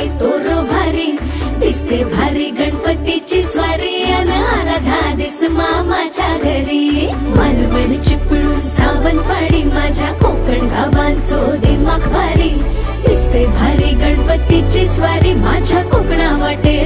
वाटे तोरो भारी दिसते भारी गणपतीची स्वारी अन आला धादिस मामाच्या घरी मालवण चिपळूण सावंतवाडी माझ्या कोकण गावांचो दिमाग भारी दिसते भारी गणपतीची स्वारी माझ्या कोकणा वाटे